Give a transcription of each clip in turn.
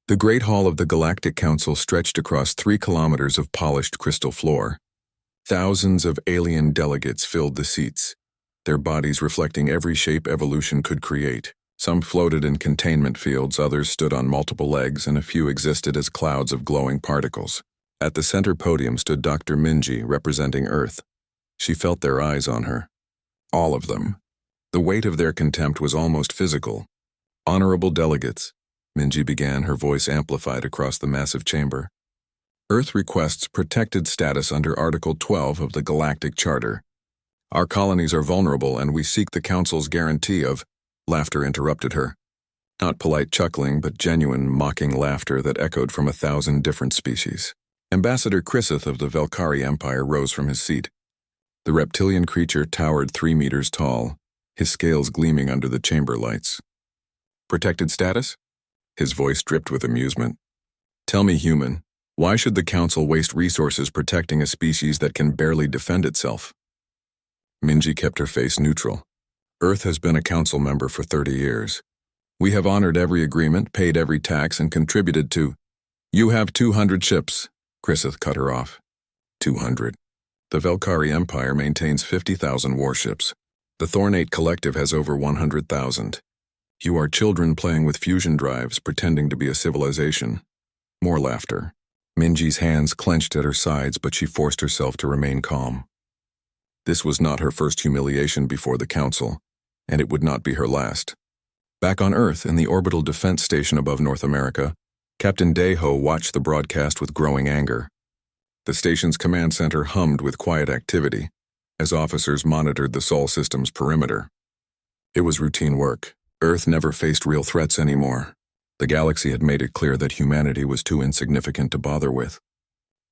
The Great Hall of the Galactic Council stretched across 3 kilometers of polished crystal floor. Thousands of alien delegates filled the seats, their bodies reflecting every shape evolution could create. Some floated in containment fields, others stood on multiple legs, and a few existed as clouds of glowing particles. At the center podium stood Dr. Minji, representing Earth. She felt their eyes on her. All of them. The weight of their contempt was almost physical. "Honorable delegates," Minji began, her voice amplified across the massive chamber. "Earth requests protected status under Article 12 of the Galactic Charter. Our colonies are vulnerable, and we seek the Council's guarantee of—" Laughter interrupted her. Not polite chuckling, but genuine, mocking laughter that echoed from 1,000 different species. Ambassador Chrysith of the Velkari Empire rose from his seat. The reptilian creature towered 3 meters tall, his scales gleaming under the chamber lights. "Protected status?" His voice dripped with amusement. "Tell me, human, why should the Council waste resources protecting a species that can barely defend itself?" Minji kept her face neutral. "Earth has been a Council member for 30 years. We have honored every agreement, paid every tax, and contributed to—" "You have 200 ships," Chrysith cut her off. 200. The Velkari Empire maintains 50,000 warships. The Thornate Collective has over 100,000. You are children playing with fusion drives, pretending to be a civilization. More laughter. Minji's hands clenched at her sides, but she forced herself to remain calm. This was not her first humiliation before the Council, and it would not be her last. Back on Earth, in the orbital defense station above North America, Captain Deho watched the broadcast with growing anger. The station's command center hummed with quiet activity, as officers monitored the Sol system's perimeter. It was routine work. Earth never faced real threats anymore. The galaxy had made it clear that humanity was too insignificant to bother with.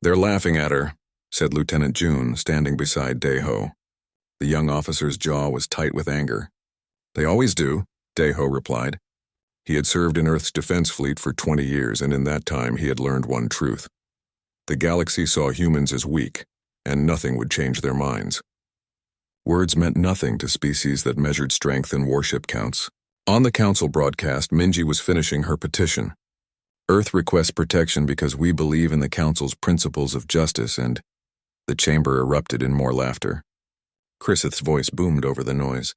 "They're laughing at her," said Lieutenant June, standing beside Deho. The young officer's jaw was tight with anger. "They always do," Deho replied. He had served in Earth's defense fleet for 20 years, and in that time he had learned one truth. The galaxy saw humans as weak, and nothing would change their minds. Words meant nothing to species that measured strength in warship counts. On the Council broadcast, Minji was finishing her petition. "Earth requests protection because we believe in the Council's principles of justice," and the chamber erupted in more laughter. Chrysith's voice boomed over the noise.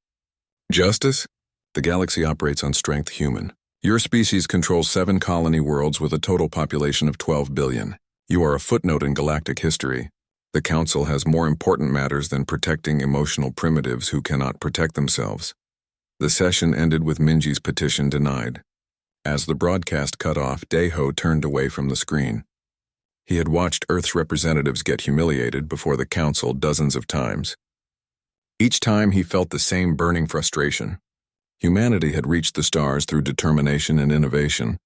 "Justice? The galaxy operates on strength human. Your species controls 7 colony worlds with a total population of 12 billion. You are a footnote in galactic history. The Council has more important matters than protecting emotional primitives who cannot protect themselves." The session ended with Minji's petition denied. As the broadcast cut off, Deho turned away from the screen. He had watched Earth's representatives get humiliated before the Council dozens of times. Each time he felt the same burning frustration. Humanity had reached the stars through determination and innovation,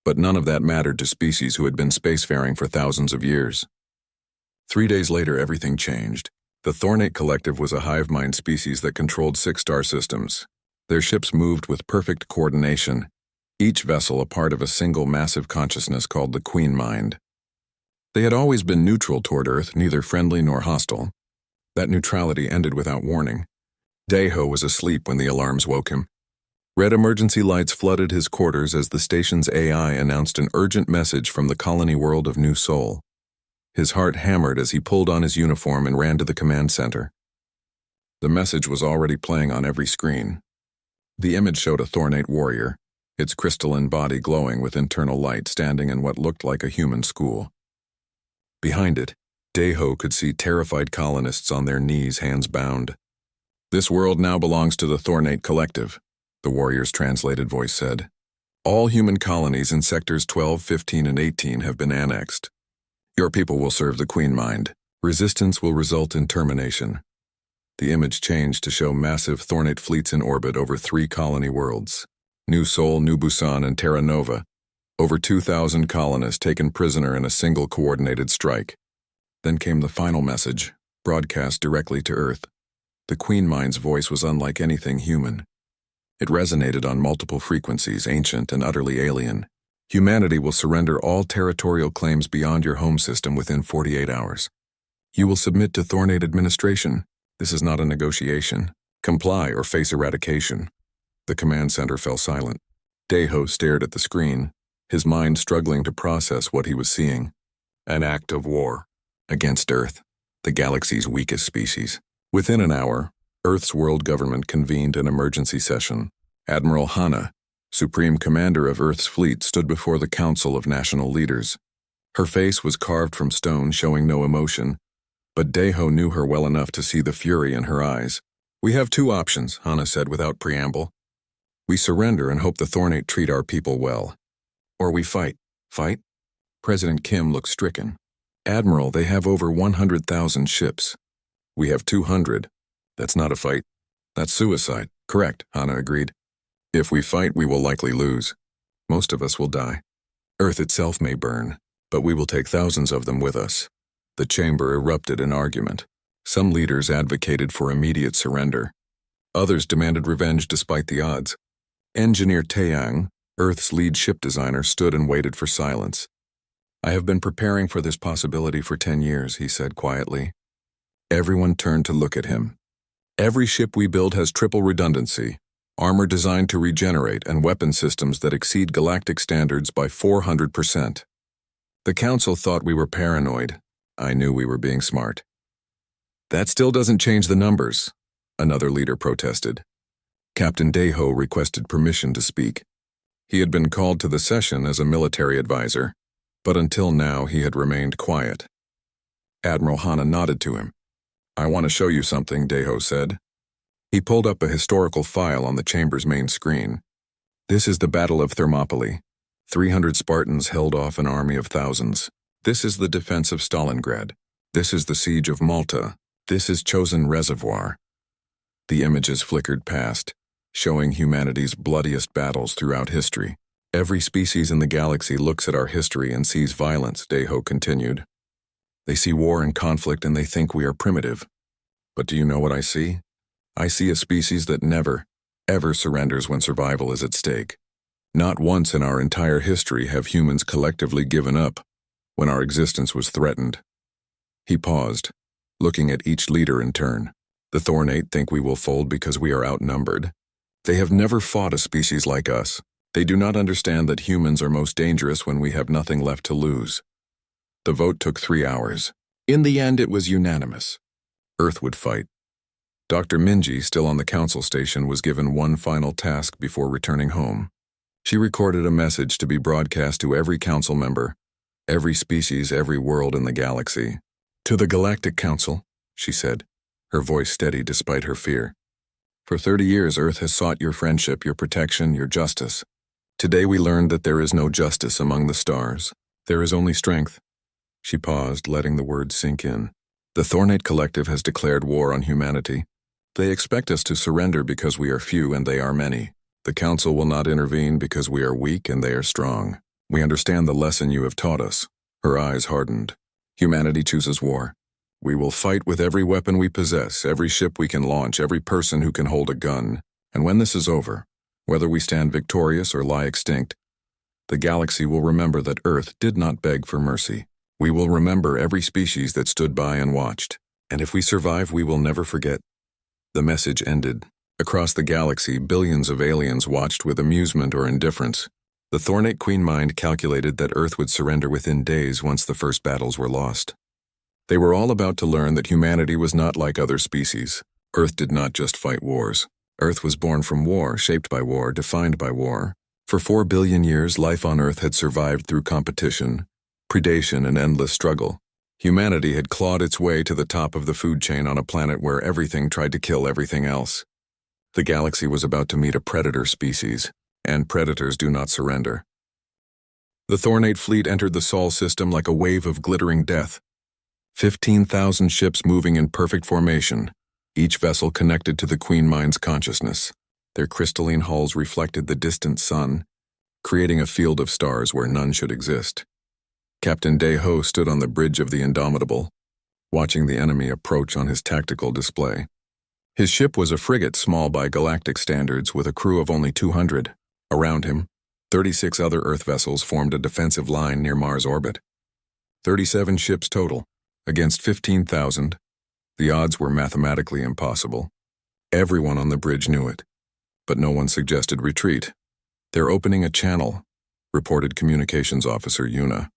but none of that mattered to species who had been spacefaring for thousands of years. 3 days later, everything changed. The Thornate Collective was a hive mind species that controlled 6 star systems. Their ships moved with perfect coordination, each vessel a part of a single massive consciousness called the Queen Mind. They had always been neutral toward Earth, neither friendly nor hostile. That neutrality ended without warning. Deho was asleep when the alarms woke him. Red emergency lights flooded his quarters as the station's AI announced an urgent message from the colony world of New Sol. His heart hammered as he pulled on his uniform and ran to the command center. The message was already playing on every screen. The image showed a Thornate warrior, its crystalline body glowing with internal light, standing in what looked like a human school. Behind it, Deho could see terrified colonists on their knees, hands bound. "This world now belongs to the Thornate Collective," the warrior's translated voice said. "All human colonies in sectors 12, 15, and 18 have been annexed. Your people will serve the Queen Mind. Resistance will result in termination." The image changed to show massive Thornate fleets in orbit over 3 colony worlds: New Sol, New Busan, and Terra Nova. Over 2,000 colonists taken prisoner in a single coordinated strike. Then came the final message, broadcast directly to Earth. The Queen Mind's voice was unlike anything human. It resonated on multiple frequencies, ancient and utterly alien. "Humanity will surrender all territorial claims beyond your home system within 48 hours. You will submit to Thornate administration. This is not a negotiation. Comply or face eradication." The command center fell silent. Deho stared at the screen. his mind struggling to process what he was seeing. An act of war against Earth, the galaxy's weakest species. Within an hour, Earth's world government convened an emergency session. Admiral Hana, Supreme Commander of Earth's fleet, stood before the Council of National Leaders. Her face was carved from stone, showing no emotion, but Deho knew her well enough to see the fury in her eyes. "We have two options," Hana said without preamble. "We surrender and hope the Thornate treat our people well. Or we fight." "Fight?" President Kim looked stricken. "Admiral, they have over 100,000 ships. We have 200. That's not a fight. That's suicide." "Correct," Hana agreed. "If we fight, we will likely lose. Most of us will die. Earth itself may burn, but we will take thousands of them with us." The chamber erupted in argument. Some leaders advocated for immediate surrender. Others demanded revenge despite the odds. Engineer Taeyang, Earth's lead ship designer, stood and waited for silence. "I have been preparing for this possibility for 10 years, he said quietly. Everyone turned to look at him. "Every ship we build has triple redundancy, armor designed to regenerate, and weapon systems that exceed galactic standards by 400%. The Council thought we were paranoid. I knew we were being smart." "That still doesn't change the numbers," another leader protested. Captain Deho requested permission to speak. He had been called to the session as a military advisor, but until now he had remained quiet. Admiral Hana nodded to him. "I want to show you something," Deho said. He pulled up a historical file on the chamber's main screen. "This is the Battle of Thermopylae. 300 Spartans held off an army of thousands. This is the defense of Stalingrad. This is the siege of Malta. This is Chosin Reservoir." The images flickered past, showing humanity's bloodiest battles throughout history. "Every species in the galaxy looks at our history and sees violence," Deho continued. "They see war and conflict and they think we are primitive. But do you know what I see? I see a species that never, ever surrenders when survival is at stake. Not once in our entire history have humans collectively given up when our existence was threatened." He paused, looking at each leader in turn. "The Thornate think we will fold because we are outnumbered. They have never fought a species like us. They do not understand that humans are most dangerous when we have nothing left to lose." The vote took 3 hours. In the end, it was unanimous. Earth would fight. Dr. Minji, still on the council station, was given one final task before returning home. She recorded a message to be broadcast to every council member, every species, every world in the galaxy. "To the Galactic Council," she said, her voice steady despite her fear. "For 30 years, Earth has sought your friendship, your protection, your justice. Today we learned that there is no justice among the stars. There is only strength." She paused, letting the words sink in. "The Thornate Collective has declared war on humanity. They expect us to surrender because we are few and they are many. The Council will not intervene because we are weak and they are strong. We understand the lesson you have taught us." Her eyes hardened. "Humanity chooses war. We will fight with every weapon we possess, every ship we can launch, every person who can hold a gun. And when this is over, whether we stand victorious or lie extinct, the galaxy will remember that Earth did not beg for mercy. We will remember every species that stood by and watched. And if we survive, we will never forget." The message ended. Across the galaxy, billions of aliens watched with amusement or indifference. The Thornate Queen Mind calculated that Earth would surrender within days once the first battles were lost. They were all about to learn that humanity was not like other species. Earth did not just fight wars. Earth was born from war, shaped by war, defined by war. For 4 billion years, life on Earth had survived through competition, predation, and endless struggle. Humanity had clawed its way to the top of the food chain on a planet where everything tried to kill everything else. The galaxy was about to meet a predator species, and predators do not surrender. The Thornate fleet entered the Sol system like a wave of glittering death. 15,000 ships moving in perfect formation, each vessel connected to the Queen Mind's consciousness. Their crystalline hulls reflected the distant sun, creating a field of stars where none should exist. Captain Deho stood on the bridge of the Indomitable, watching the enemy approach on his tactical display. His ship was a frigate small by galactic standards with a crew of only 200. Around him, 36 other Earth vessels formed a defensive line near Mars orbit. 37 ships total, against 15,000. The odds were mathematically impossible. Everyone on the bridge knew it, but no one suggested retreat. "They're opening a channel," reported Communications Officer Yuna.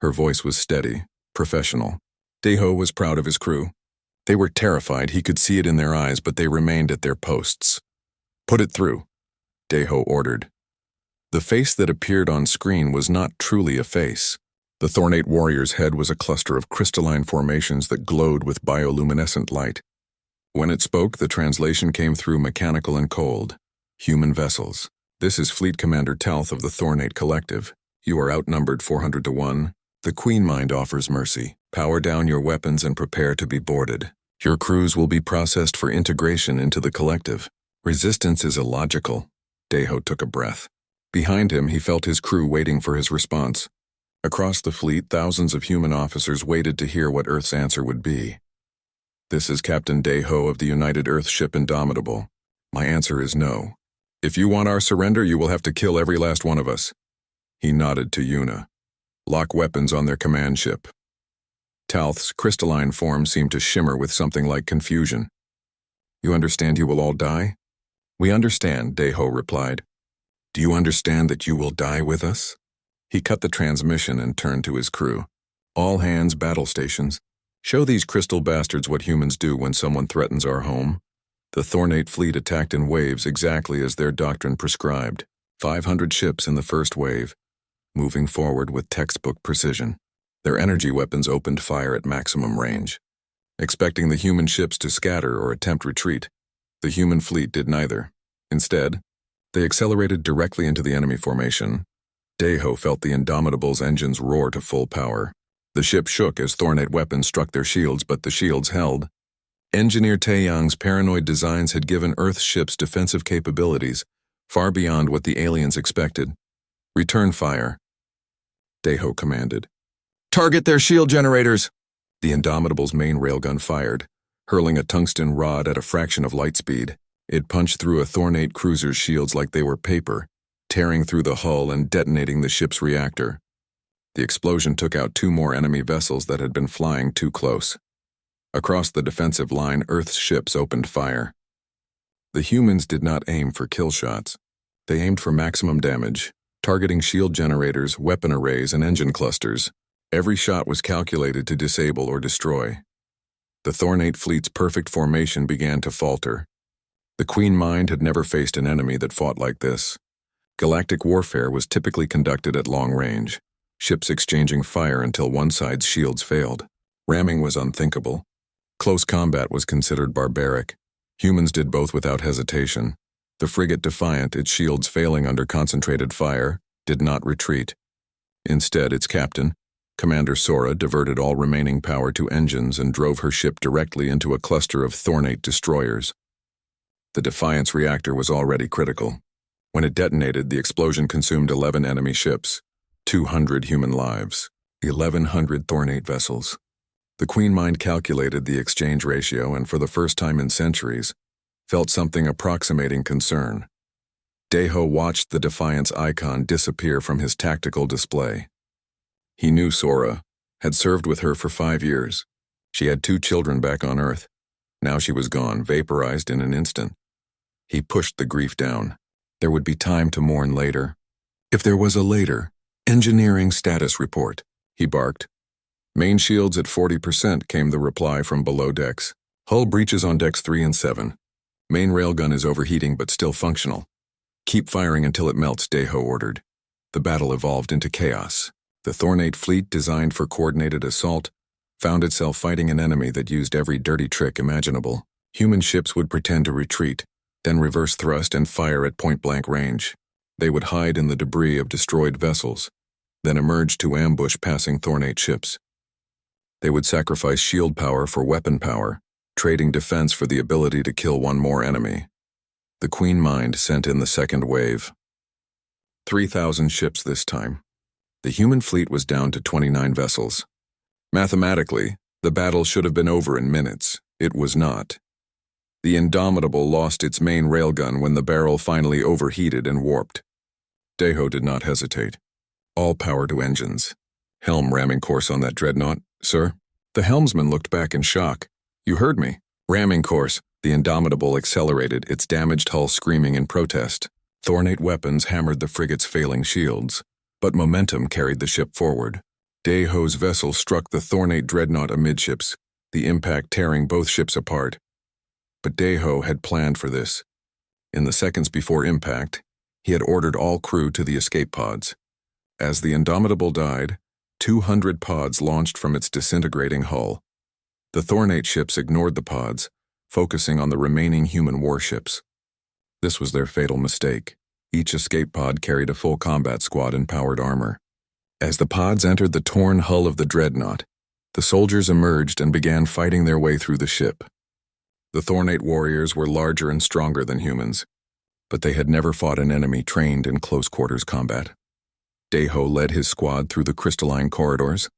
Her voice was steady, professional. Daeho was proud of his crew. They were terrified, he could see it in their eyes, but they remained at their posts. "Put it through," Daeho ordered. The face that appeared on screen was not truly a face. The Thornate warrior's head was a cluster of crystalline formations that glowed with bioluminescent light. When it spoke, the translation came through mechanical and cold. "Human vessels. This is Fleet Commander Talth of the Thornate Collective. You are outnumbered 400 to 1. The Queen Mind offers mercy. Power down your weapons and prepare to be boarded. Your crews will be processed for integration into the collective. Resistance is illogical." Daeho took a breath. Behind him, he felt his crew waiting for his response. Across the fleet, thousands of human officers waited to hear what Earth's answer would be. "This is Captain Daeho of the United Earth ship Indomitable. My answer is no. If you want our surrender, you will have to kill every last one of us." He nodded to Yuna. "Lock weapons on their command ship." Talth's crystalline form seemed to shimmer with something like confusion. "You understand you will all die?" "We understand," Daeho replied. "Do you understand that you will die with us?" He cut the transmission and turned to his crew. "All hands, battle stations. Show these crystal bastards what humans do when someone threatens our home." The Thornate fleet attacked in waves exactly as their doctrine prescribed. 500 ships in the first wave, moving forward with textbook precision. Their energy weapons opened fire at maximum range, expecting the human ships to scatter or attempt retreat. The human fleet did neither. Instead, they accelerated directly into the enemy formation. Daeho felt the Indomitable's engines roar to full power. The ship shook as Thornate weapons struck their shields, but the shields held. Engineer Taeyang's paranoid designs had given Earth's ships defensive capabilities far beyond what the aliens expected. "Return fire," Daeho commanded. "Target their shield generators!" The Indomitable's main railgun fired, hurling a tungsten rod at a fraction of light speed. It punched through a Thornate cruiser's shields like they were paper, tearing through the hull and detonating the ship's reactor. The explosion took out 2 more enemy vessels that had been flying too close. Across the defensive line, Earth's ships opened fire. The humans did not aim for kill shots. They aimed for maximum damage, targeting shield generators, weapon arrays, and engine clusters. Every shot was calculated to disable or destroy. The Thornate fleet's perfect formation began to falter. The Queen Mind had never faced an enemy that fought like this. Galactic warfare was typically conducted at long range, ships exchanging fire until one side's shields failed. Ramming was unthinkable. Close combat was considered barbaric. Humans did both without hesitation. The frigate Defiant, its shields failing under concentrated fire, did not retreat. Instead, its captain, Commander Sora, diverted all remaining power to engines and drove her ship directly into a cluster of Thornate destroyers. The Defiant's reactor was already critical. When it detonated, the explosion consumed 11 enemy ships, 200 human lives, 1,100 Thornate vessels. The Queen Mind calculated the exchange ratio and, for the first time in centuries, felt something approximating concern. Daeho watched the Defiant's icon disappear from his tactical display. He knew Sora, had served with her for 5 years. She had 2 children back on Earth. Now she was gone, vaporized in an instant. He pushed the grief down. There would be time to mourn later. If there was a later, engineering status report, he barked. Main shields at 40%, came the reply from below decks. Hull breaches on decks 3 and 7. Main railgun is overheating but still functional. Keep firing until it melts, Daeho ordered. The battle evolved into chaos. The Thornate fleet, designed for coordinated assault, found itself fighting an enemy that used every dirty trick imaginable. Human ships would pretend to retreat, then reverse thrust and fire at point-blank range. They would hide in the debris of destroyed vessels, then emerge to ambush passing Thornate ships. They would sacrifice shield power for weapon power, trading defense for the ability to kill one more enemy. The Queen Mind sent in the second wave. 3,000 ships this time. The human fleet was down to 29 vessels. Mathematically, the battle should have been over in minutes. It was not. The Indomitable lost its main railgun when the barrel finally overheated and warped. Daeho did not hesitate. All power to engines. Helm ramming course on that dreadnought, sir? The helmsman looked back in shock. You heard me. Ramming course. The Indomitable accelerated, its damaged hull screaming in protest. Thornate weapons hammered the frigate's failing shields. But momentum carried the ship forward. Daeho's vessel struck the Thornate dreadnought amidships, the impact tearing both ships apart. But Daeho had planned for this. In the seconds before impact, he had ordered all crew to the escape pods. As the Indomitable died, 200 pods launched from its disintegrating hull. The Thornate ships ignored the pods, focusing on the remaining human warships. This was their fatal mistake. Each escape pod carried a full combat squad in powered armor. As the pods entered the torn hull of the dreadnought, the soldiers emerged and began fighting their way through the ship. The Thornate warriors were larger and stronger than humans, but they had never fought an enemy trained in close-quarters combat. Daeho led his squad through the crystalline corridors,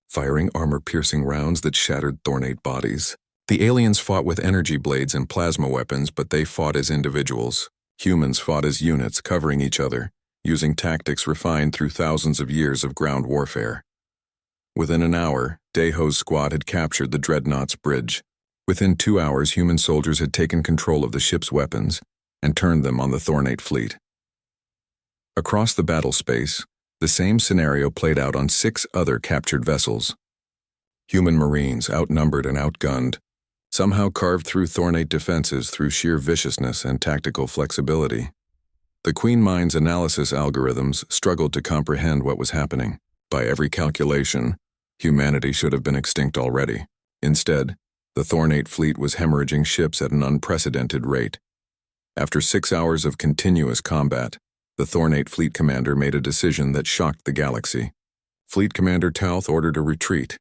firing armor-piercing rounds that shattered Thornate bodies. The aliens fought with energy blades and plasma weapons, but they fought as individuals. Humans fought as units, covering each other, using tactics refined through thousands of years of ground warfare. Within an hour, Daeho's squad had captured the dreadnought's bridge. Within 2 hours, human soldiers had taken control of the ship's weapons and turned them on the Thornate fleet. Across the battle space, the same scenario played out on 6 other captured vessels. Human Marines, outnumbered and outgunned, somehow carved through Thornate defenses through sheer viciousness and tactical flexibility. The Queen Mind's analysis algorithms struggled to comprehend what was happening. By every calculation, humanity should have been extinct already. Instead, the Thornate fleet was hemorrhaging ships at an unprecedented rate. After 6 hours of continuous combat, the Thornate fleet commander made a decision that shocked the galaxy. Fleet Commander Talth ordered a retreat.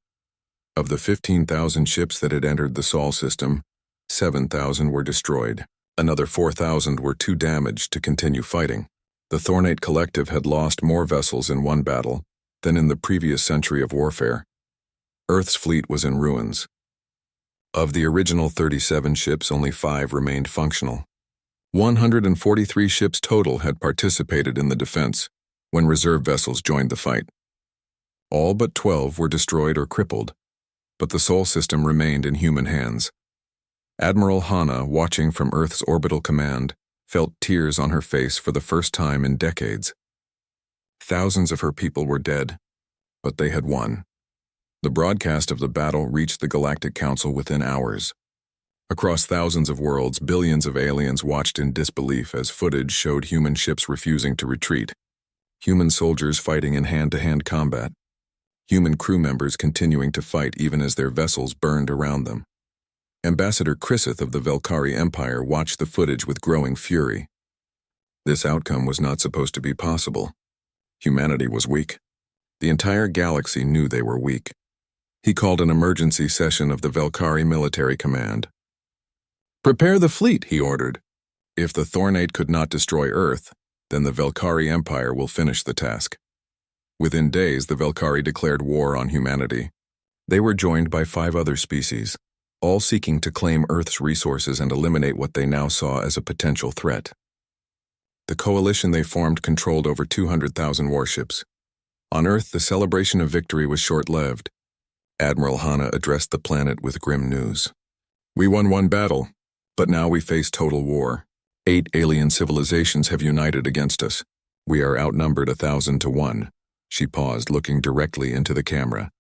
Of the 15,000 ships that had entered the Sol system, 7,000 were destroyed. Another 4,000 were too damaged to continue fighting. The Thornate Collective had lost more vessels in one battle than in the previous century of warfare. Earth's fleet was in ruins. Of the original 37 ships, only 5 remained functional. 143 ships total had participated in the defense when reserve vessels joined the fight. All but 12 were destroyed or crippled, but the Sol system remained in human hands. Admiral Hana, watching from Earth's orbital command, felt tears on her face for the first time in decades. Thousands of her people were dead, but they had won. The broadcast of the battle reached the Galactic Council within hours. Across thousands of worlds, billions of aliens watched in disbelief as footage showed human ships refusing to retreat, human soldiers fighting in hand-to-hand combat, human crew members continuing to fight even as their vessels burned around them. Ambassador Chrysith of the Velkari Empire watched the footage with growing fury. This outcome was not supposed to be possible. Humanity was weak. The entire galaxy knew they were weak. He called an emergency session of the Velkari Military Command. "Prepare the fleet," he ordered. "If the Thornate could not destroy Earth, then the Velkari Empire will finish the task." Within days, the Velkari declared war on humanity. They were joined by 5 other species, all seeking to claim Earth's resources and eliminate what they now saw as a potential threat. The coalition they formed controlled over 200,000 warships. On Earth, the celebration of victory was short-lived. Admiral Hana addressed the planet with grim news. "We won one battle, but now we face total war. 8 alien civilizations have united against us. We are outnumbered 1,000 to 1. She paused, looking directly into the camera.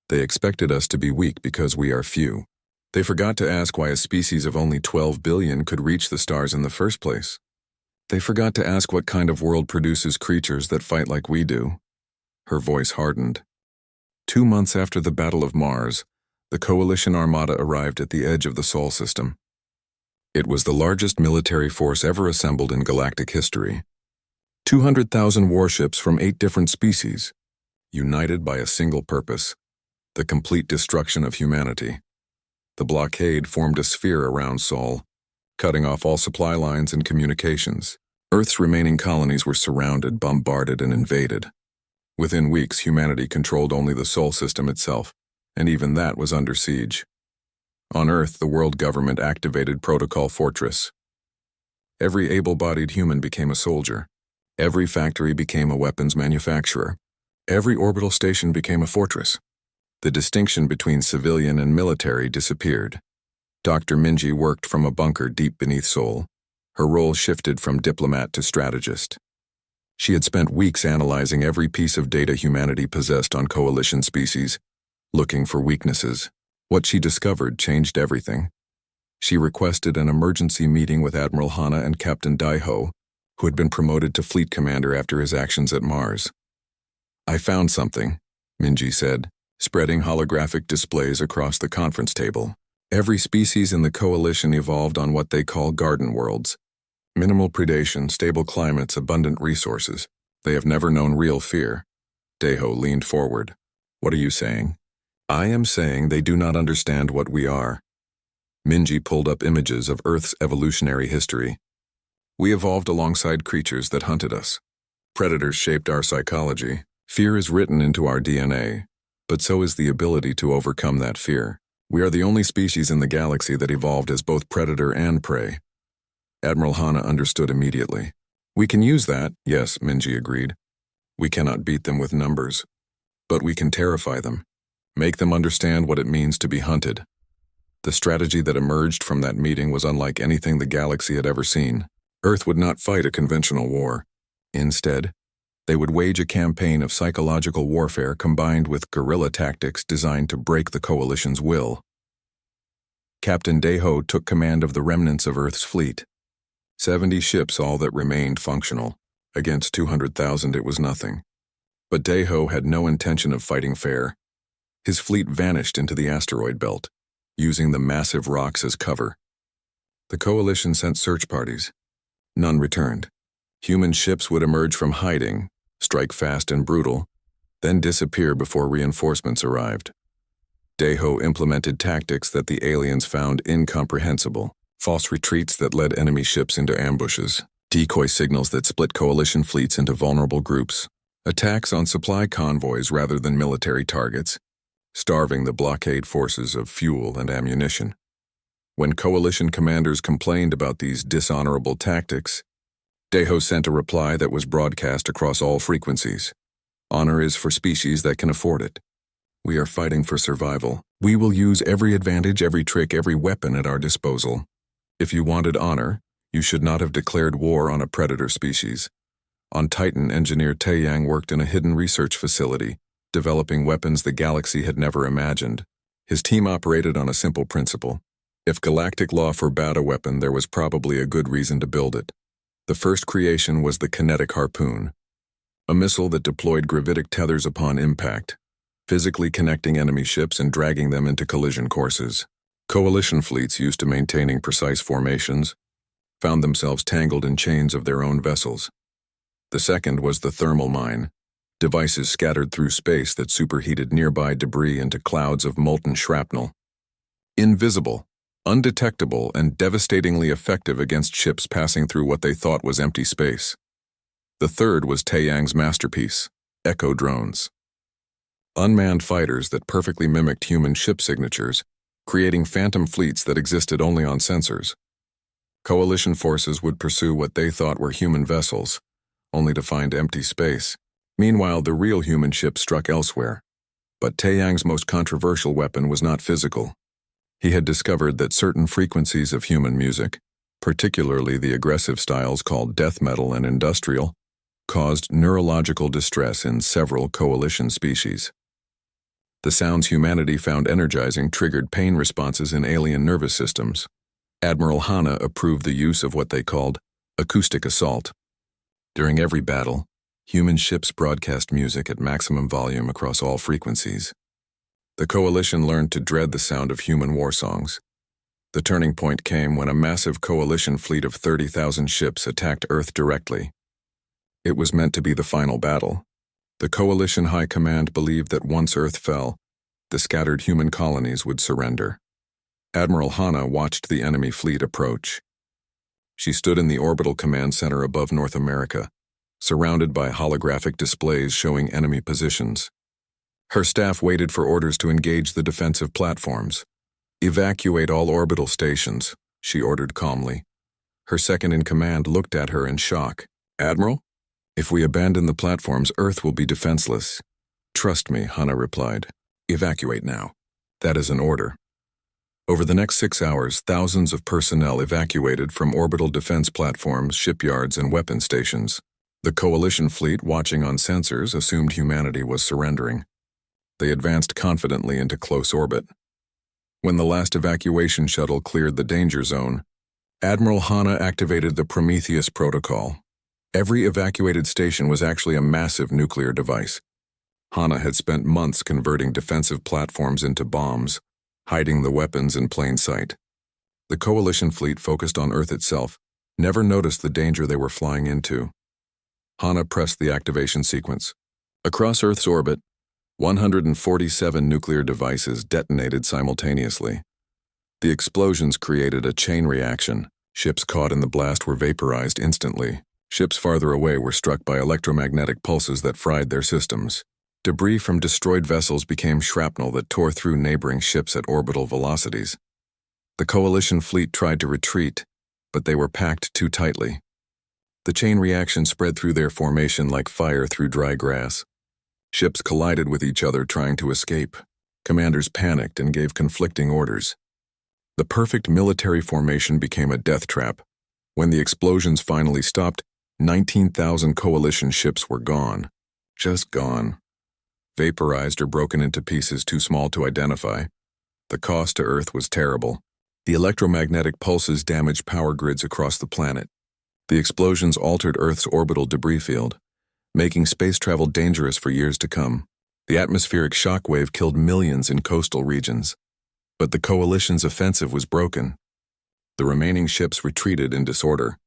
"They expected us to be weak because we are few. They forgot to ask why a species of only 12 billion could reach the stars in the first place. They forgot to ask what kind of world produces creatures that fight like we do." Her voice hardened. 2 months after the Battle of Mars, the Coalition Armada arrived at the edge of the Sol system. It was the largest military force ever assembled in galactic history. 200,000 warships from 8 different species, united by a single purpose: the complete destruction of humanity. The blockade formed a sphere around Sol, cutting off all supply lines and communications. Earth's remaining colonies were surrounded, bombarded, and invaded. Within weeks, humanity controlled only the Sol system itself, and even that was under siege. On Earth, the world government activated Protocol Fortress. Every able-bodied human became a soldier. Every factory became a weapons manufacturer. Every orbital station became a fortress. The distinction between civilian and military disappeared. Dr. Minji worked from a bunker deep beneath Sol. Her role shifted from diplomat to strategist. She had spent weeks analyzing every piece of data humanity possessed on coalition species, looking for weaknesses. What she discovered changed everything. She requested an emergency meeting with Admiral Hana and Captain Daiho, who had been promoted to fleet commander after his actions at Mars. "I found something," Minji said, spreading holographic displays across the conference table. Every species in the coalition evolved on what they call garden worlds. Minimal predation, stable climates, abundant resources. They have never known real fear. Daiho leaned forward. "What are you saying?" "I am saying they do not understand what we are." Minji pulled up images of Earth's evolutionary history. "We evolved alongside creatures that hunted us. Predators shaped our psychology. Fear is written into our DNA, but so is the ability to overcome that fear. We are the only species in the galaxy that evolved as both predator and prey." Admiral Hana understood immediately. "We can use that," "Yes," Minji agreed. "We cannot beat them with numbers. But we can terrify them, make them understand what it means to be hunted." The strategy that emerged from that meeting was unlike anything the galaxy had ever seen. Earth would not fight a conventional war. Instead, they would wage a campaign of psychological warfare combined with guerrilla tactics designed to break the coalition's will. Captain Daiho took command of the remnants of Earth's fleet. 70 ships, all that remained functional. Against 200,000 it was nothing. But Daiho had no intention of fighting fair. His fleet vanished into the asteroid belt, using the massive rocks as cover. The coalition sent search parties. None returned. Human ships would emerge from hiding, strike fast and brutal, then disappear before reinforcements arrived. Daiho implemented tactics that the aliens found incomprehensible. False retreats that led enemy ships into ambushes, decoy signals that split coalition fleets into vulnerable groups, attacks on supply convoys rather than military targets, starving the blockade forces of fuel and ammunition. When coalition commanders complained about these dishonorable tactics, Daiho sent a reply that was broadcast across all frequencies. "Honor is for species that can afford it. We are fighting for survival. We will use every advantage, every trick, every weapon at our disposal. If you wanted honor, you should not have declared war on a predator species." On Titan, engineer Taeyang worked in a hidden research facility, developing weapons the galaxy had never imagined. His team operated on a simple principle. If galactic law forbade a weapon, there was probably a good reason to build it. The first creation was the kinetic harpoon, a missile that deployed gravitic tethers upon impact, physically connecting enemy ships and dragging them into collision courses. Coalition fleets, used to maintaining precise formations, found themselves tangled in chains of their own vessels. The second was the thermal mine, devices scattered through space that superheated nearby debris into clouds of molten shrapnel. Invisible, undetectable, and devastatingly effective against ships passing through what they thought was empty space. The third was Taeyang's masterpiece, echo drones. Unmanned fighters that perfectly mimicked human ship signatures, creating phantom fleets that existed only on sensors. Coalition forces would pursue what they thought were human vessels, only to find empty space. Meanwhile, the real human ship struck elsewhere. But Taeyang's most controversial weapon was not physical. He had discovered that certain frequencies of human music, particularly the aggressive styles called death metal and industrial, caused neurological distress in several coalition species. The sounds humanity found energizing triggered pain responses in alien nervous systems. Admiral Hana approved the use of what they called acoustic assault. During every battle, human ships broadcast music at maximum volume across all frequencies. The coalition learned to dread the sound of human war songs. The turning point came when a massive coalition fleet of 30,000 ships attacked Earth directly. It was meant to be the final battle. The coalition high command believed that once Earth fell, the scattered human colonies would surrender. Admiral Hana watched the enemy fleet approach. She stood in the orbital command center above North America, surrounded by holographic displays showing enemy positions. Her staff waited for orders to engage the defensive platforms. "Evacuate all orbital stations," she ordered calmly. Her second-in-command looked at her in shock. "Admiral? If we abandon the platforms, Earth will be defenseless." "Trust me," Hana replied. "Evacuate now. That is an order." Over the next 6 hours, thousands of personnel evacuated from orbital defense platforms, shipyards, and weapon stations. The Coalition fleet, watching on sensors, assumed humanity was surrendering. They advanced confidently into close orbit. When the last evacuation shuttle cleared the danger zone, Admiral Hanna activated the Prometheus protocol. Every evacuated station was actually a massive nuclear device. Hanna had spent months converting defensive platforms into bombs, hiding the weapons in plain sight. The Coalition fleet, focused on Earth itself, never noticed the danger they were flying into. Hanna pressed the activation sequence. Across Earth's orbit, 147 nuclear devices detonated simultaneously. The explosions created a chain reaction. Ships caught in the blast were vaporized instantly. Ships farther away were struck by electromagnetic pulses that fried their systems. Debris from destroyed vessels became shrapnel that tore through neighboring ships at orbital velocities. The Coalition fleet tried to retreat, but they were packed too tightly. The chain reaction spread through their formation like fire through dry grass. Ships collided with each other trying to escape. Commanders panicked and gave conflicting orders. The perfect military formation became a death trap. When the explosions finally stopped, 19,000 Coalition ships were gone. Just gone. Vaporized or broken into pieces too small to identify. The cost to Earth was terrible. The electromagnetic pulses damaged power grids across the planet. The explosions altered Earth's orbital debris field, making space travel dangerous for years to come. The atmospheric shockwave killed millions in coastal regions. But the Coalition's offensive was broken. The remaining ships retreated in disorder.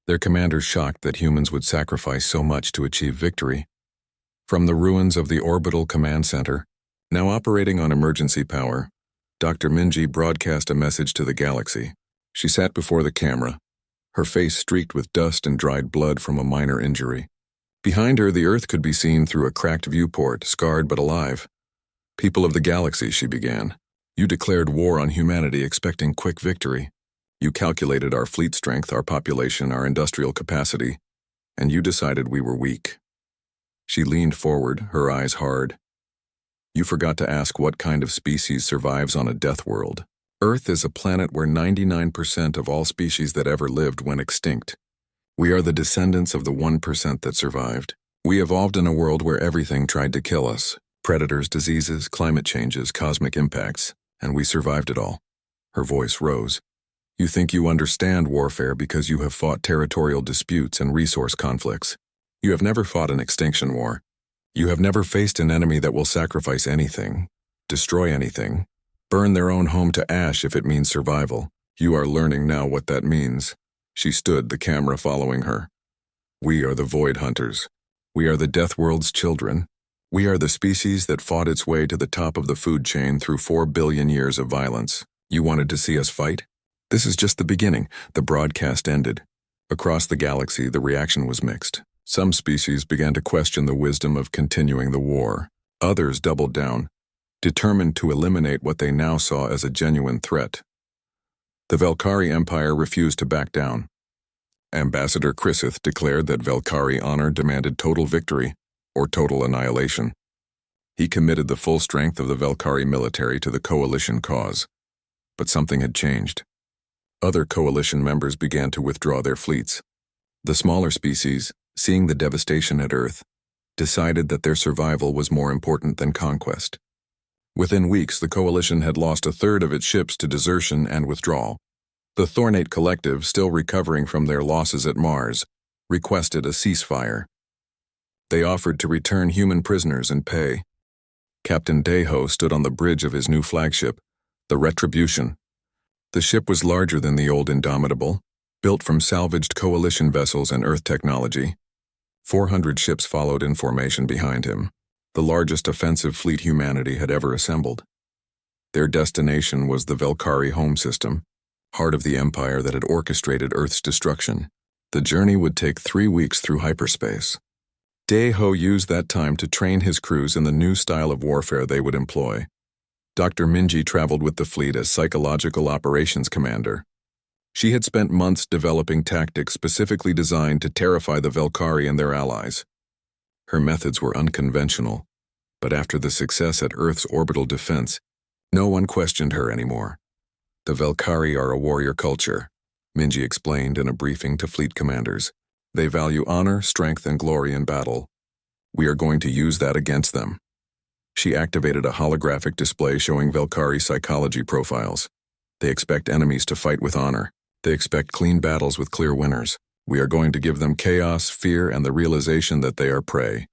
Their commanders shocked that humans would sacrifice so much to achieve victory. From the ruins of the Orbital Command Center, now operating on emergency power, Dr. Minji broadcast a message to the galaxy. She sat before the camera, her face streaked with dust and dried blood from a minor injury. Behind her, the Earth could be seen through a cracked viewport, scarred but alive. "People of the galaxy," she began, "you declared war on humanity expecting quick victory. You calculated our fleet strength, our population, our industrial capacity, and you decided we were weak." She leaned forward, her eyes hard. "You forgot to ask what kind of species survives on a death world. Earth is a planet where 99% of all species that ever lived went extinct. We are the descendants of the 1% that survived. We evolved in a world where everything tried to kill us. Predators, diseases, climate changes, cosmic impacts, and we survived it all." Her voice rose. "You think you understand warfare because you have fought territorial disputes and resource conflicts. You have never fought an extinction war. You have never faced an enemy that will sacrifice anything, destroy anything, burn their own home to ash if it means survival. You are learning now what that means." She stood, the camera following her. "We are the Void Hunters. We are the Death World's children. We are the species that fought its way to the top of the food chain through 4 billion years of violence. You wanted to see us fight? This is just the beginning." The broadcast ended. Across the galaxy, the reaction was mixed. Some species began to question the wisdom of continuing the war. Others doubled down, determined to eliminate what they now saw as a genuine threat. The Velkari Empire refused to back down. Ambassador Chrysith declared that Velkari honor demanded total victory or total annihilation. He committed the full strength of the Velkari military to the Coalition cause. But something had changed. Other Coalition members began to withdraw their fleets. The smaller species, seeing the devastation at Earth, decided that their survival was more important than conquest. Within weeks, the Coalition had lost a third of its ships to desertion and withdrawal. The Thornate Collective, still recovering from their losses at Mars, requested a ceasefire. They offered to return human prisoners and pay. Captain Deho stood on the bridge of his new flagship, the Retribution. The ship was larger than the old Indomitable, built from salvaged Coalition vessels and Earth technology. 400 ships followed in formation behind him, the largest offensive fleet humanity had ever assembled. Their destination was the Velkari home system, heart of the empire that had orchestrated Earth's destruction. The journey would take 3 weeks through hyperspace. Deho used that time to train his crews in the new style of warfare they would employ. Dr. Minji traveled with the fleet as psychological operations commander. She had spent months developing tactics specifically designed to terrify the Velkari and their allies. Her methods were unconventional, but after the success at Earth's orbital defense, no one questioned her anymore. "The Velkari are a warrior culture," Minji explained in a briefing to fleet commanders. They value honor, strength, and glory in battle. We are going to use that against them. She activated a holographic display showing Velkhari psychology profiles. They expect enemies to fight with honor. They expect clean battles with clear winners. We are going to give them chaos, fear, and the realization that they are prey.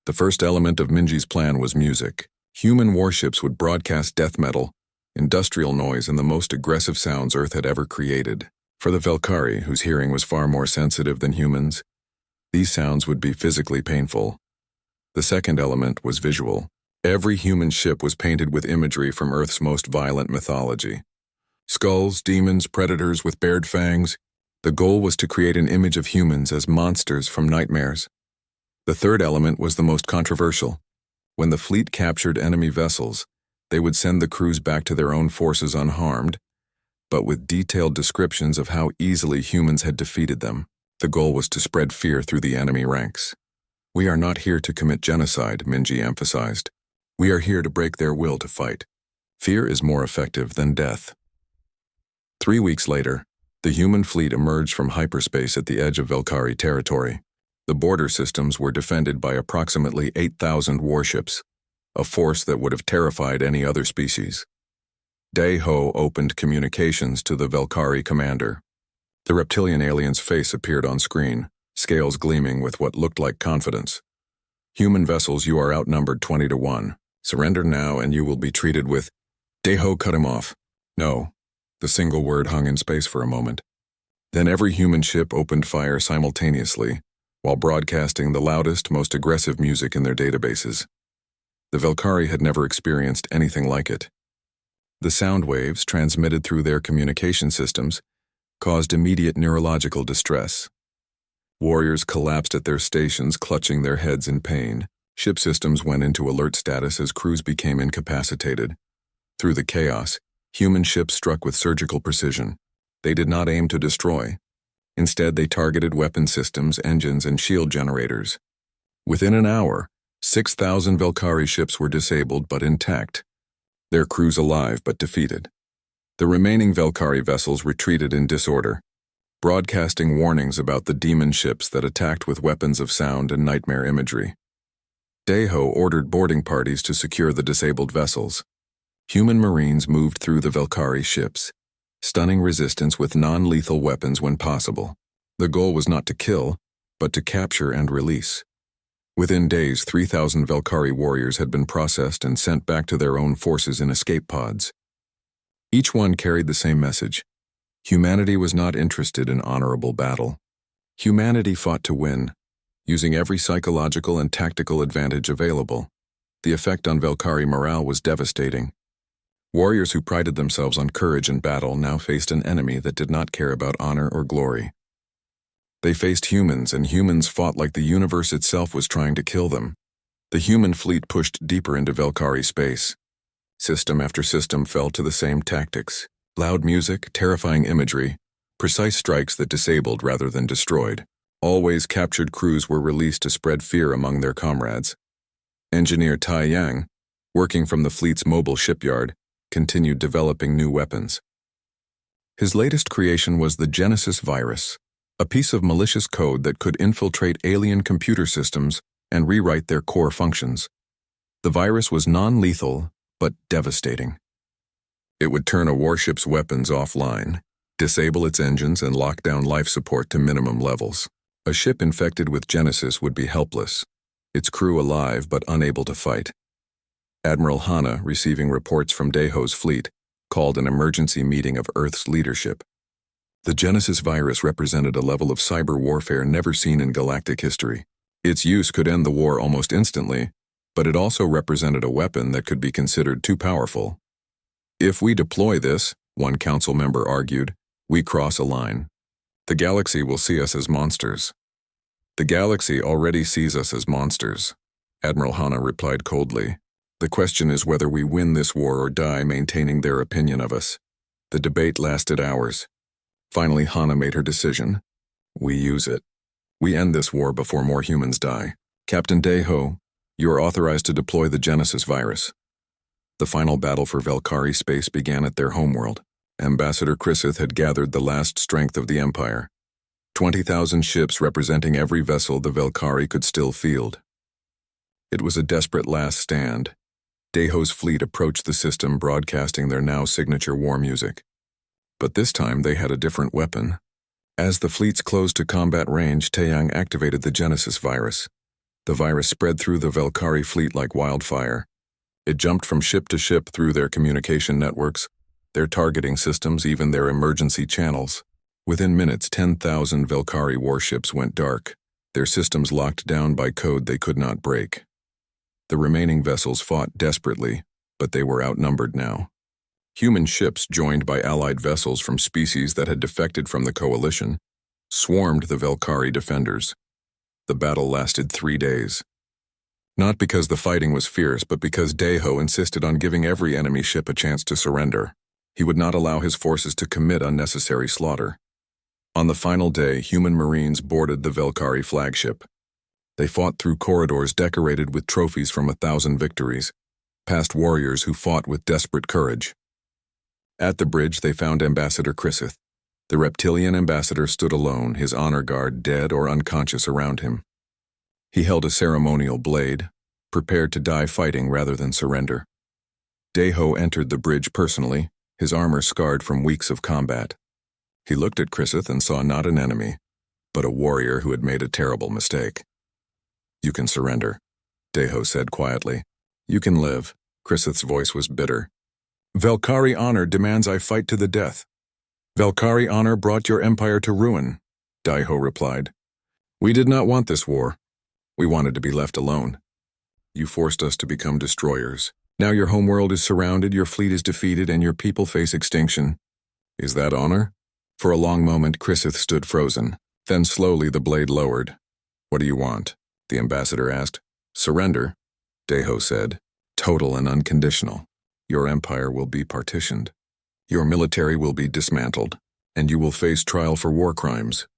The first element of Minji's plan was music. Human warships would broadcast death metal, industrial noise, and the most aggressive sounds Earth had ever created. For the Velkhari, whose hearing was far more sensitive than humans, these sounds would be physically painful. The second element was visual. Every human ship was painted with imagery from Earth's most violent mythology. Skulls, demons, predators with bared fangs. The goal was to create an image of humans as monsters from nightmares. The third element was the most controversial. When the fleet captured enemy vessels, they would send the crews back to their own forces unharmed, but with detailed descriptions of how easily humans had defeated them. The goal was to spread fear through the enemy ranks. We are not here to commit genocide, Minji emphasized. We are here to break their will to fight. Fear is more effective than death. 3 weeks later, the human fleet emerged from hyperspace at the edge of Velkhari territory. The border systems were defended by approximately 8,000 warships, a force that would have terrified any other species. Dae-ho opened communications to the Velkhari commander. The reptilian alien's face appeared on screen, scales gleaming with what looked like confidence. Human vessels, you are outnumbered 20 to 1. Surrender now and you will be treated with... Dae-ho cut him off. No. The single word hung in space for a moment. Then every human ship opened fire simultaneously, while broadcasting the loudest, most aggressive music in their databases. The Velkhari had never experienced anything like it. The sound waves, transmitted through their communication systems, caused immediate neurological distress. Warriors collapsed at their stations, clutching their heads in pain. Ship systems went into alert status as crews became incapacitated. Through the chaos, human ships struck with surgical precision. They did not aim to destroy. Instead, they targeted weapon systems, engines, and shield generators. Within an hour, 6,000 Velkhari ships were disabled but intact, their crews alive but defeated. The remaining Velkhari vessels retreated in disorder, broadcasting warnings about the demon ships that attacked with weapons of sound and nightmare imagery. Dae-ho ordered boarding parties to secure the disabled vessels. Human marines moved through the Velkhari ships, stunning resistance with non-lethal weapons when possible. The goal was not to kill, but to capture and release. Within days, 3,000 Velkhari warriors had been processed and sent back to their own forces in escape pods. Each one carried the same message. Humanity was not interested in honorable battle. Humanity fought to win, using every psychological and tactical advantage available. The effect on Velkhari morale was devastating. Warriors who prided themselves on courage in battle now faced an enemy that did not care about honor or glory. They faced humans, and humans fought like the universe itself was trying to kill them. The human fleet pushed deeper into Velkhari space. System after system fell to the same tactics. Loud music, terrifying imagery, precise strikes that disabled rather than destroyed. Always captured crews were released to spread fear among their comrades. Engineer Tai Yang, working from the fleet's mobile shipyard, continued developing new weapons. His latest creation was the Genesis virus, a piece of malicious code that could infiltrate alien computer systems and rewrite their core functions. The virus was non-lethal, but devastating. It would turn a warship's weapons offline, disable its engines, and lock down life support to minimum levels. A ship infected with Genesis would be helpless, its crew alive but unable to fight. Admiral Hana, receiving reports from Dae-ho's fleet, called an emergency meeting of Earth's leadership. The Genesis virus represented a level of cyber warfare never seen in galactic history. Its use could end the war almost instantly, but it also represented a weapon that could be considered too powerful. If we deploy this, one council member argued, we cross a line. The galaxy will see us as monsters. The galaxy already sees us as monsters, Admiral Hana replied coldly. The question is whether we win this war or die maintaining their opinion of us. The debate lasted hours. Finally, Hana made her decision. We use it. We end this war before more humans die. Captain Dae-ho, you are authorized to deploy the Genesis virus. The final battle for Velkhari space began at their homeworld. Ambassador Chrysith had gathered the last strength of the Empire. 20,000 ships representing every vessel the Velkari could still field. It was a desperate last stand. Deho's fleet approached the system, broadcasting their now signature war music. But this time they had a different weapon. As the fleets closed to combat range, Taeyang activated the Genesis virus. The virus spread through the Velkari fleet like wildfire. It jumped from ship to ship through their communication networks, their targeting systems, even their emergency channels. Within minutes, 10,000 Velkari warships went dark, their systems locked down by code they could not break. The remaining vessels fought desperately, but they were outnumbered now. Human ships, joined by allied vessels from species that had defected from the coalition, swarmed the Velkari defenders. The battle lasted 3 days. Not because the fighting was fierce, but because Deho insisted on giving every enemy ship a chance to surrender. He would not allow his forces to commit unnecessary slaughter. On the final day, human marines boarded the Velkari flagship. They fought through corridors decorated with trophies from 1,000 victories, past warriors who fought with desperate courage. At the bridge, they found Ambassador Chrysith. The reptilian ambassador stood alone, his honor guard dead or unconscious around him. He held a ceremonial blade, prepared to die fighting rather than surrender. Deho entered the bridge personally, his armor scarred from weeks of combat. He looked at Chrysith and saw not an enemy, but a warrior who had made a terrible mistake. "You can surrender," Deho said quietly. "You can live." Chrysith's voice was bitter. "Velkari honor demands I fight to the death." "Velkari honor brought your empire to ruin," Deho replied. "We did not want this war. We wanted to be left alone. You forced us to become destroyers. Now your homeworld is surrounded, your fleet is defeated, and your people face extinction. Is that honor?" For a long moment, Chrysith stood frozen. Then slowly the blade lowered. "What do you want?" the ambassador asked. "Surrender," Deho said. "Total and unconditional. Your empire will be partitioned. Your military will be dismantled, and you will face trial for war crimes."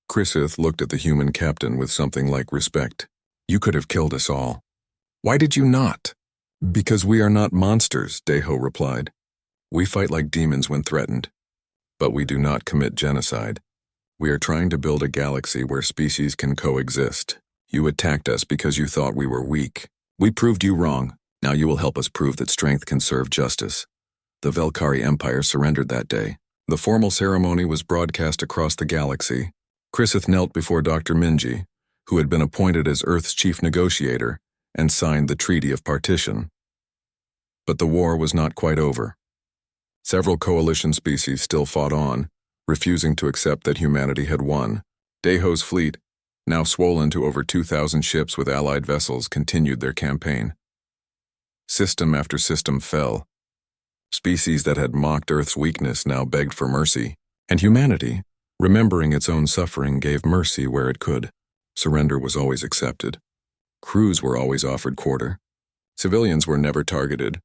Chrysith looked at the human captain with something like respect. "You could have killed us all. Why did you not?" "Because we are not monsters," Deho replied. "We fight like demons when threatened. But we do not commit genocide. We are trying to build a galaxy where species can coexist. You attacked us because you thought we were weak. We proved you wrong. Now you will help us prove that strength can serve justice." The Velkari Empire surrendered that day. The formal ceremony was broadcast across the galaxy. Chrysith knelt before Dr. Minji, who had been appointed as Earth's chief negotiator, and signed the Treaty of Partition. But the war was not quite over. Several coalition species still fought on, refusing to accept that humanity had won. Deho's fleet, now swollen to over 2,000 ships with allied vessels, continued their campaign. System after system fell. Species that had mocked Earth's weakness now begged for mercy, and humanity, remembering its own suffering, gave mercy where it could. Surrender was always accepted. Crews were always offered quarter. Civilians were never targeted.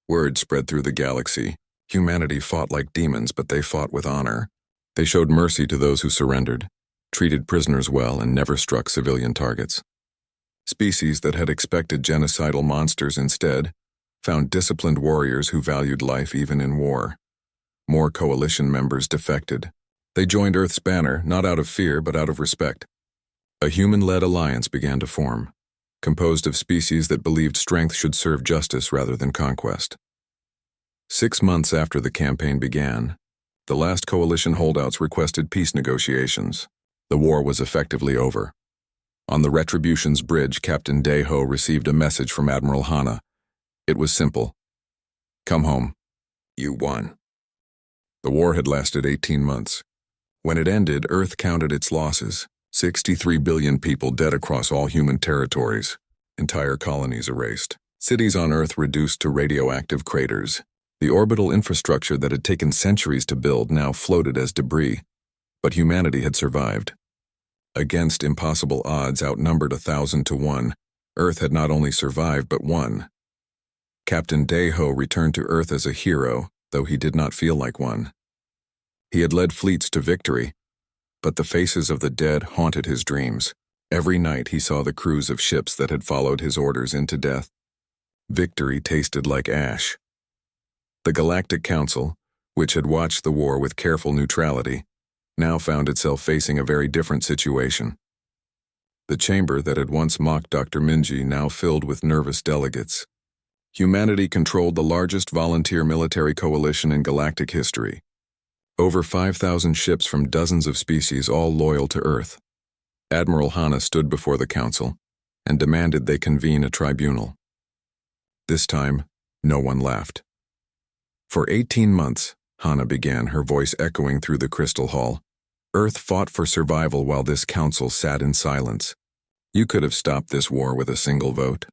Word spread through the galaxy. Humanity fought like demons, but they fought with honor. They showed mercy to those who surrendered, treated prisoners well, and never struck civilian targets. Species that had expected genocidal monsters instead found disciplined warriors who valued life even in war. More coalition members defected. They joined Earth's banner, not out of fear, but out of respect. A human-led alliance began to form, composed of species that believed strength should serve justice rather than conquest. 6 months after the campaign began, the last coalition holdouts requested peace negotiations. The war was effectively over. On the Retribution's bridge, Captain Deho received a message from Admiral Hana. It was simple. "Come home. You won." The war had lasted 18 months. When it ended, Earth counted its losses. 63 billion people dead across all human territories. Entire colonies erased. Cities on Earth reduced to radioactive craters. The orbital infrastructure that had taken centuries to build now floated as debris. But humanity had survived. Against impossible odds outnumbered 1,000 to 1, Earth had not only survived but won. Captain Deho returned to Earth as a hero, though he did not feel like one. He had led fleets to victory, but the faces of the dead haunted his dreams. Every night he saw the crews of ships that had followed his orders into death. Victory tasted like ash. The Galactic Council, which had watched the war with careful neutrality, now found itself facing a very different situation. The chamber that had once mocked Dr. Minji now filled with nervous delegates. Humanity controlled the largest volunteer military coalition in galactic history. Over 5,000 ships from dozens of species, all loyal to Earth. Admiral Hana stood before the council and demanded they convene a tribunal. This time, no one laughed. For 18 months, Hana began, her voice echoing through the crystal hall. Earth fought for survival while this council sat in silence. You could have stopped this war with a single vote.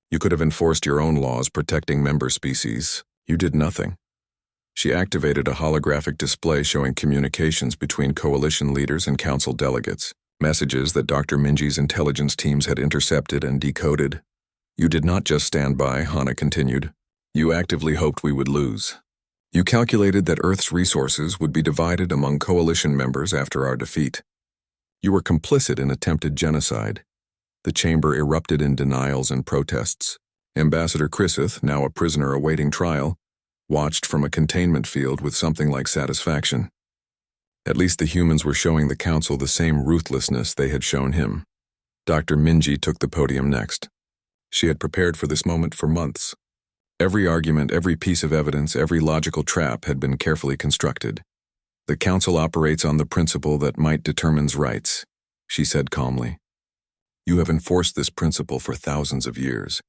You could have enforced your own laws protecting member species. You did nothing. She activated a holographic display showing communications between coalition leaders and council delegates, messages that Dr. Minji's intelligence teams had intercepted and decoded. You did not just stand by, Hana continued. You actively hoped we would lose. You calculated that Earth's resources would be divided among coalition members after our defeat. You were complicit in attempted genocide. The chamber erupted in denials and protests. Ambassador Chrisith, now a prisoner awaiting trial, watched from a containment field with something like satisfaction. At least the humans were showing the council the same ruthlessness they had shown him. Dr. Minji took the podium next. She had prepared for this moment for months. Every argument, every piece of evidence, every logical trap had been carefully constructed. The council operates on the principle that might determines rights, she said calmly. You have enforced this principle for thousands of years.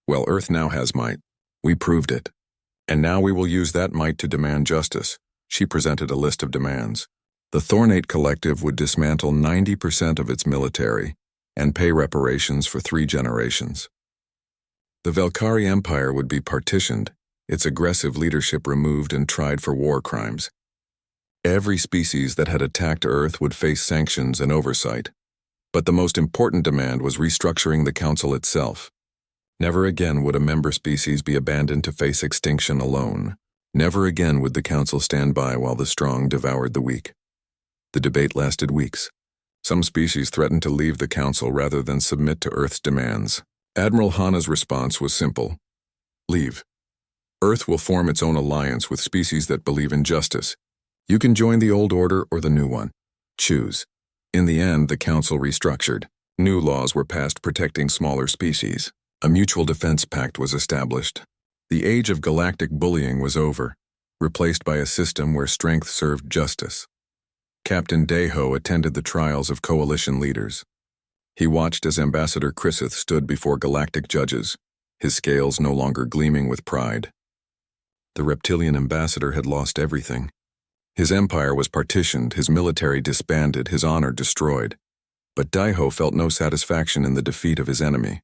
Well, Earth now has might. We proved it. And now we will use that might to demand justice. She presented a list of demands. The Thornate Collective would dismantle 90% of its military and pay reparations for 3 generations. The Velkari Empire would be partitioned, its aggressive leadership removed and tried for war crimes. Every species that had attacked Earth would face sanctions and oversight. But the most important demand was restructuring the council itself. Never again would a member species be abandoned to face extinction alone. Never again would the council stand by while the strong devoured the weak. The debate lasted weeks. Some species threatened to leave the council rather than submit to Earth's demands. Admiral Hana's response was simple. Leave. Earth will form its own alliance with species that believe in justice. You can join the old order or the new one. Choose. In the end, the council restructured. New laws were passed protecting smaller species. A mutual defense pact was established. The age of galactic bullying was over, replaced by a system where strength served justice. Captain Deho attended the trials of coalition leaders. He watched as Ambassador Chrisith stood before galactic judges, his scales no longer gleaming with pride. The reptilian ambassador had lost everything. His empire was partitioned, his military disbanded, his honor destroyed. But Daiho felt no satisfaction in the defeat of his enemy.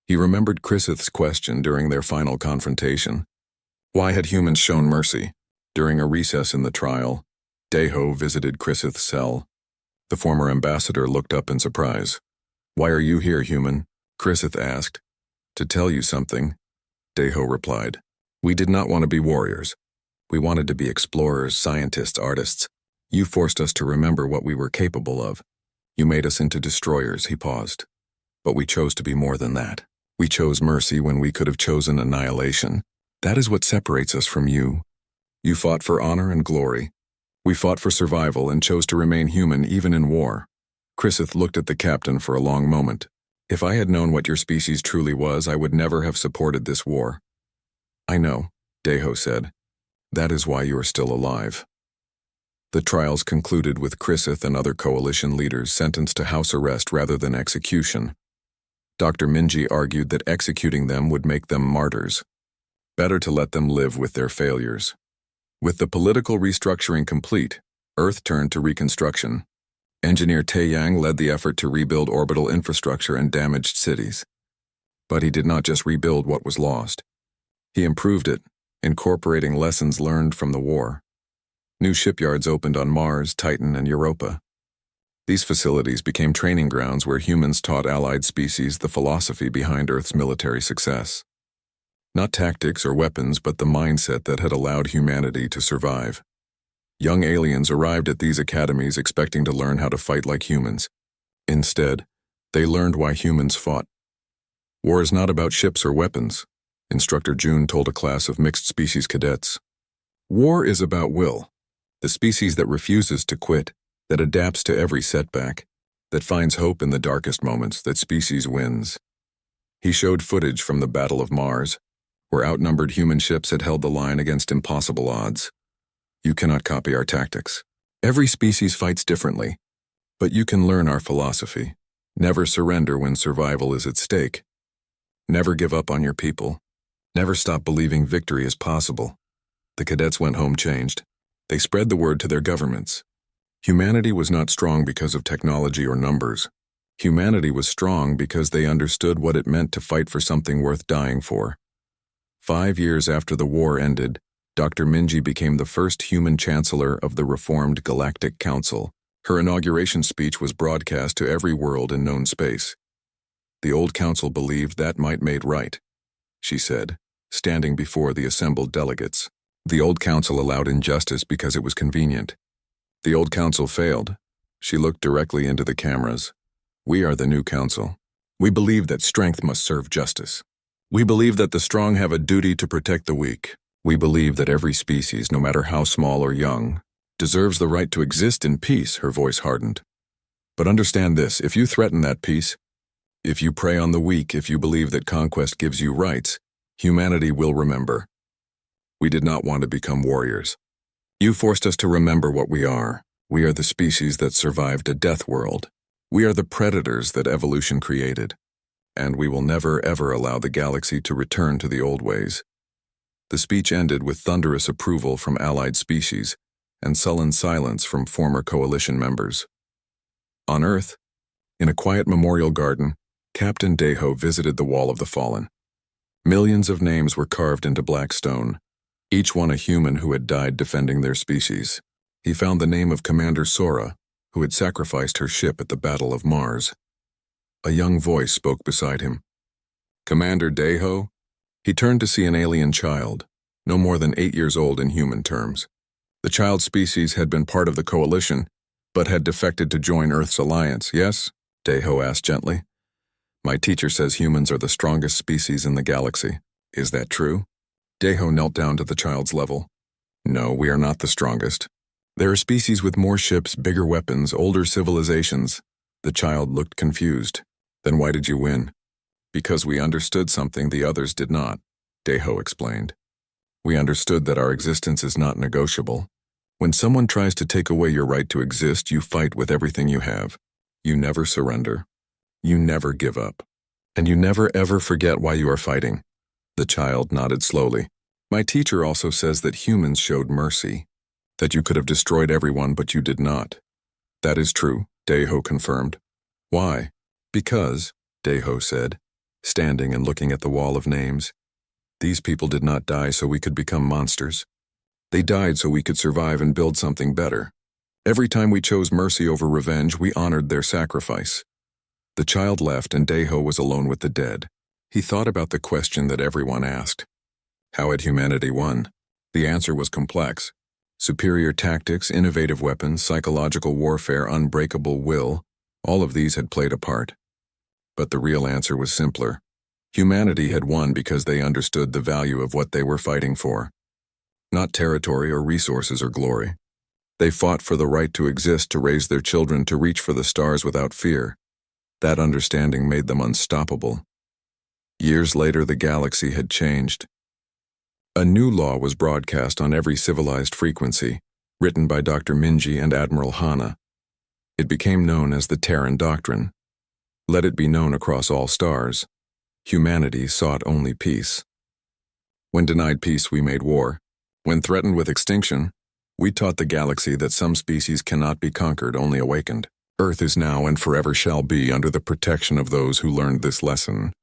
He remembered Chrisith's question during their final confrontation. Why had humans shown mercy? During a recess in the trial, Daiho visited Chrisith's cell. The former ambassador looked up in surprise. Why are you here, human? Chrisith asked. To tell you something, Daiho replied. We did not want to be warriors. We wanted to be explorers, scientists, artists. You forced us to remember what we were capable of. You made us into destroyers, he paused. But we chose to be more than that. We chose mercy when we could have chosen annihilation. That is what separates us from you. You fought for honor and glory. We fought for survival and chose to remain human even in war. Chrisith looked at the captain for a long moment. If I had known what your species truly was, I would never have supported this war. I know, Daiho said. That is why you are still alive. The trials concluded with Chrisith and other coalition leaders sentenced to house arrest rather than execution. Dr. Minji argued that executing them would make them martyrs. Better to let them live with their failures. With the political restructuring complete, Earth turned to reconstruction. Engineer Taeyang led the effort to rebuild orbital infrastructure and damaged cities. But he did not just rebuild what was lost. He improved it, incorporating lessons learned from the war. New shipyards opened on Mars, Titan, and Europa. These facilities became training grounds where humans taught allied species the philosophy behind Earth's military success. Not tactics or weapons, but the mindset that had allowed humanity to survive. Young aliens arrived at these academies expecting to learn how to fight like humans. Instead, they learned why humans fought. War is not about ships or weapons, Instructor June told a class of mixed-species cadets. War is about will. The species that refuses to quit, that adapts to every setback, that finds hope in the darkest moments, that species wins. He showed footage from the Battle of Mars, where outnumbered human ships had held the line against impossible odds. You cannot copy our tactics. Every species fights differently, but you can learn our philosophy. Never surrender when survival is at stake. Never give up on your people. Never stop believing victory is possible. The cadets went home changed. They spread the word to their governments. Humanity was not strong because of technology or numbers. Humanity was strong because they understood what it meant to fight for something worth dying for. 5 years after the war ended, Dr. Minji became the first human chancellor of the reformed Galactic Council. Her inauguration speech was broadcast to every world in known space. The old council believed that might made right, she said, standing before the assembled delegates. The old council allowed injustice because it was convenient. The old council failed. She looked directly into the cameras. We are the new council. We believe that strength must serve justice. We believe that the strong have a duty to protect the weak. We believe that every species, no matter how small or young, deserves the right to exist in peace. Her voice hardened. But understand this, if you threaten that peace, if you prey on the weak, if you believe that conquest gives you rights, humanity will remember. We did not want to become warriors. You forced us to remember what we are. We are the species that survived a death world. We are the predators that evolution created. And we will never ever allow the galaxy to return to the old ways. The speech ended with thunderous approval from allied species and sullen silence from former coalition members. On Earth, in a quiet memorial garden, Captain Deho visited the Wall of the Fallen. Millions of names were carved into black stone, each one a human who had died defending their species. He found the name of Commander Sora, who had sacrificed her ship at the Battle of Mars. A young voice spoke beside him. Commander Deho? He turned to see an alien child, no more than 8 years old in human terms. The child's species had been part of the coalition, but had defected to join Earth's alliance, yes? Deho asked gently. My teacher says humans are the strongest species in the galaxy. Is that true? Deho knelt down to the child's level. No, we are not the strongest. There are species with more ships, bigger weapons, older civilizations. The child looked confused. Then why did you win? Because we understood something the others did not, Deho explained. We understood that our existence is not negotiable. When someone tries to take away your right to exist, you fight with everything you have. You never surrender. You never give up. And you never ever forget why you are fighting. The child nodded slowly. My teacher also says that humans showed mercy, that you could have destroyed everyone but you did not. That is true, Deho confirmed. Why? Because, Deho said, standing and looking at the wall of names. These people did not die so we could become monsters. They died so we could survive and build something better. Every time we chose mercy over revenge, we honored their sacrifice. The child left and Deho was alone with the dead. He thought about the question that everyone asked. How had humanity won? The answer was complex. Superior tactics, innovative weapons, psychological warfare, unbreakable will, all of these had played a part. But the real answer was simpler. Humanity had won because they understood the value of what they were fighting for. Not territory or resources or glory. They fought for the right to exist, to raise their children, to reach for the stars without fear. That understanding made them unstoppable. Years later, the galaxy had changed. A new law was broadcast on every civilized frequency, written by Dr. Minji and Admiral Hana. It became known as the Terran Doctrine. Let it be known across all stars. Humanity sought only peace. When denied peace, we made war. When threatened with extinction, we taught the galaxy that some species cannot be conquered, only awakened. Earth is now and forever shall be under the protection of those who learned this lesson.